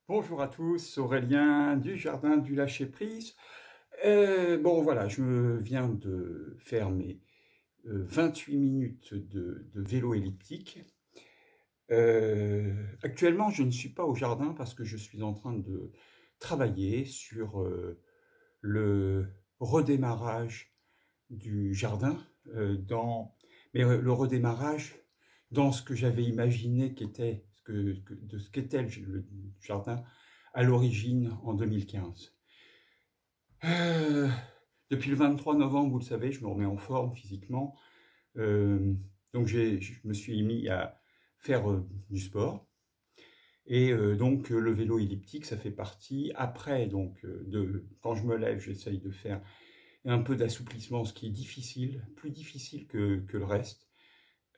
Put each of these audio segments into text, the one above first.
Bonjour à tous, Aurélien du Jardin du Lâcher-Prise. Bon voilà, je viens de faire mes 28 minutes de vélo elliptique. Actuellement, je ne suis pas au jardin parce que je suis en train de travailler sur le redémarrage du jardin, le redémarrage dans ce que j'avais imaginé qu'était de ce qu'était le jardin à l'origine en 2015. Euh, Depuis le 23 novembre, vous le savez, je me remets en forme physiquement. Donc je me suis mis à faire du sport. Et donc le vélo elliptique, ça fait partie. Après, quand je me lève, j'essaye de faire un peu d'assouplissement, ce qui est difficile, plus difficile que le reste.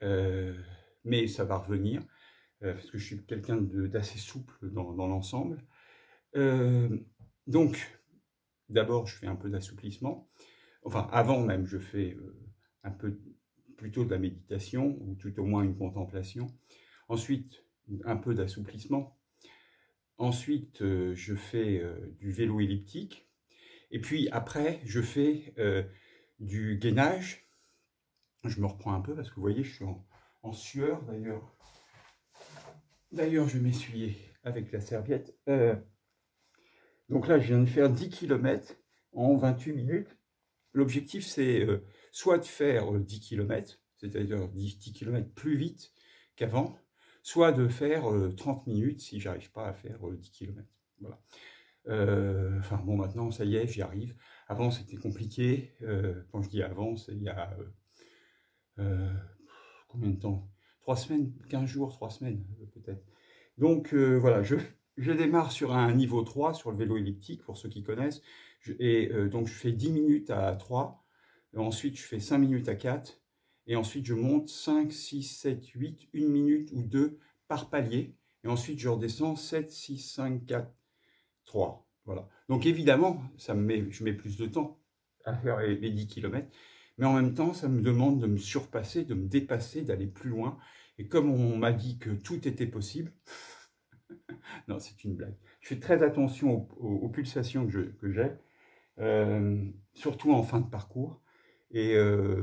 Mais ça va revenir, parce que je suis quelqu'un d'assez souple dans l'ensemble. Donc, d'abord, je fais un peu d'assouplissement. Enfin, avant même, je fais un peu plutôt de la méditation, ou tout au moins une contemplation. Ensuite, un peu d'assouplissement. Ensuite, je fais du vélo elliptique. Et puis après, je fais du gainage. Je me reprends un peu parce que vous voyez, je suis en sueur d'ailleurs. D'ailleurs, je vais m'essuyer avec la serviette. Donc là, je viens de faire 10 km en 28 minutes. L'objectif, c'est soit de faire 10 km, c'est-à-dire 10 km plus vite qu'avant, soit de faire 30 minutes si j'arrive pas à faire 10 km. Voilà. Enfin bon, maintenant, ça y est, j'y arrive. Avant, c'était compliqué. Quand je dis avant, c'est il y a combien de temps? 3 semaines, 15 jours, 3 semaines peut-être. Donc voilà, je démarre sur un niveau 3 sur le vélo elliptique, pour ceux qui connaissent. Donc je fais 10 minutes à 3, ensuite je fais 5 minutes à 4, et ensuite je monte 5, 6, 7, 8, 1 minute ou 2 par palier, et ensuite je redescends 7, 6, 5, 4, 3. Voilà. Donc évidemment, je mets plus de temps à faire les 10 km, mais en même temps, ça me demande de me surpasser, de me dépasser, d'aller plus loin. Et comme on m'a dit que tout était possible, non, c'est une blague. Je fais très attention aux pulsations que j'ai, surtout en fin de parcours. Et, euh,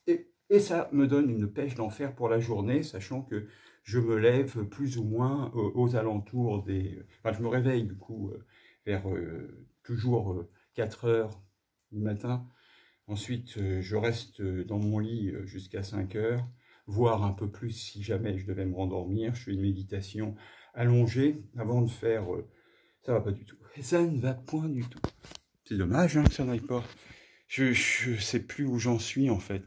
et ça me donne une pêche d'enfer pour la journée, sachant que je me lève plus ou moins aux alentours des... Enfin, je me réveille du coup vers toujours 4 heures du matin. Ensuite, je reste dans mon lit jusqu'à 5 heures, voire un peu plus si jamais je devais me rendormir. Je fais une méditation allongée avant de faire... ça va pas du tout. Ça ne va point du tout. C'est dommage hein, que ça n'aille pas. Je sais plus où j'en suis en fait.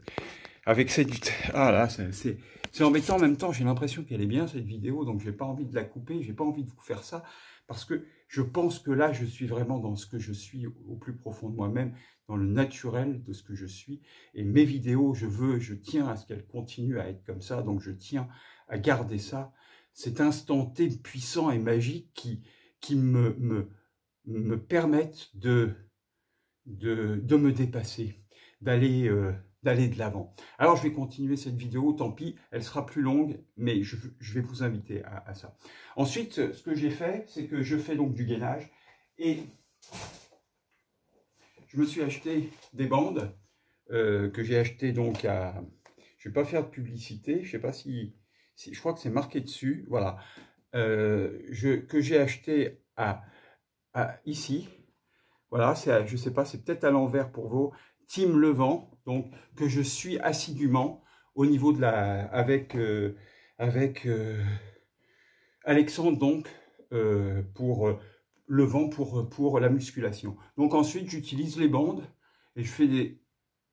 Avec cette... Ah là, c'est embêtant en même temps. J'ai l'impression qu'elle est bien cette vidéo, donc j'ai pas envie de la couper. J'ai pas envie de vous faire ça parce que je pense que là, je suis vraiment dans ce que je suis au plus profond de moi-même, dans le naturel de ce que je suis. Et mes vidéos, je tiens à ce qu'elles continuent à être comme ça, donc je tiens à garder ça. Cet instant T puissant et magique qui me permettent de me dépasser, d'aller de l'avant. Alors je vais continuer cette vidéo, tant pis, elle sera plus longue, mais je vais vous inviter à ça. Ensuite, ce que j'ai fait, c'est que je fais donc du gainage, et je me suis acheté des bandes que j'ai achetées donc à... Je ne vais pas faire de publicité, je ne sais pas si je crois que c'est marqué dessus, voilà, que j'ai acheté ici. Voilà, je ne sais pas, c'est peut-être à l'envers pour vous. Team Levant, donc que je suis assidûment au niveau de avec Alexandre, donc pour Levant pour la musculation. Donc ensuite, j'utilise les bandes et je fais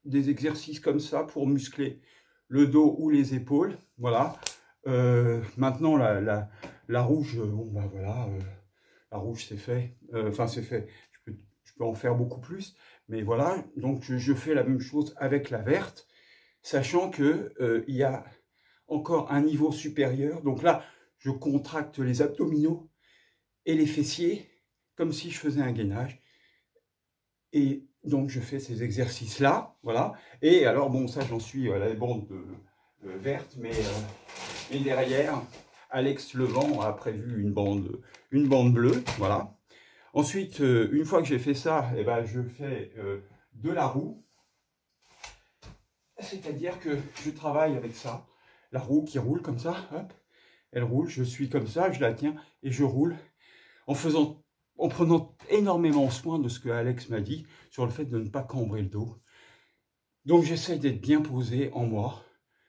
des exercices comme ça pour muscler le dos ou les épaules. Voilà. Maintenant, la rouge, bon bah voilà, la rouge c'est fait. Enfin, c'est fait. Je peux en faire beaucoup plus, mais voilà, donc je fais la même chose avec la verte, sachant que il y a encore un niveau supérieur. Donc là, je contracte les abdominaux et les fessiers, comme si je faisais un gainage. Et donc je fais ces exercices-là, voilà. Et alors bon, ça j'en suis à la bande verte, mais derrière, Alex Levent a prévu une bande bleue, voilà. Ensuite, une fois que j'ai fait ça, eh ben, je fais de la roue. C'est-à-dire que je travaille avec ça, la roue qui roule comme ça, hop, elle roule, je suis comme ça, je la tiens et je roule en prenant énormément soin de ce que Alex m'a dit sur le fait de ne pas cambrer le dos. Donc j'essaye d'être bien posé en moi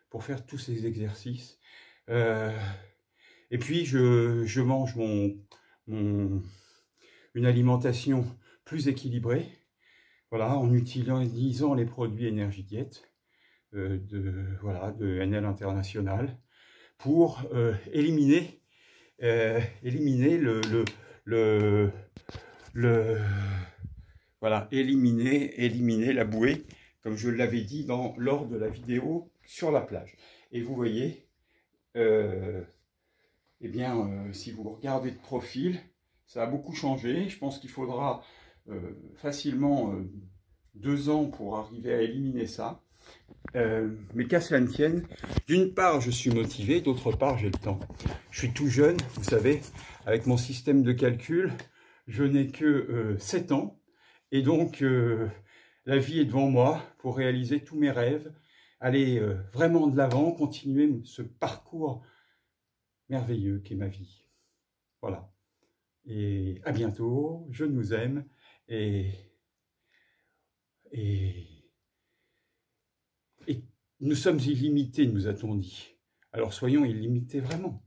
pour faire tous ces exercices. Et puis je mange une alimentation plus équilibrée, voilà, en utilisant les produits Energy Diet de NL International pour éliminer éliminer la bouée, comme je l'avais dit lors de la vidéo sur la plage. Et vous voyez, si vous regardez de profil, ça a beaucoup changé. Je pense qu'il faudra facilement 2 ans pour arriver à éliminer ça. Mais qu'à cela ne tienne, d'une part je suis motivé, d'autre part j'ai le temps. Je suis tout jeune, vous savez, avec mon système de calcul, je n'ai que 7 ans, et donc la vie est devant moi pour réaliser tous mes rêves, aller vraiment de l'avant, continuer ce parcours merveilleux qu'est ma vie. Voilà. Et à bientôt, je nous aime, et nous sommes illimités, nous a-t-on dit. Alors soyons illimités vraiment.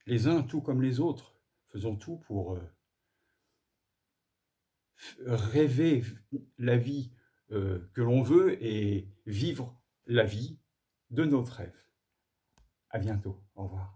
Les uns tout comme les autres. Faisons tout pour rêver la vie que l'on veut et vivre la vie de notre rêve. À bientôt. Au revoir.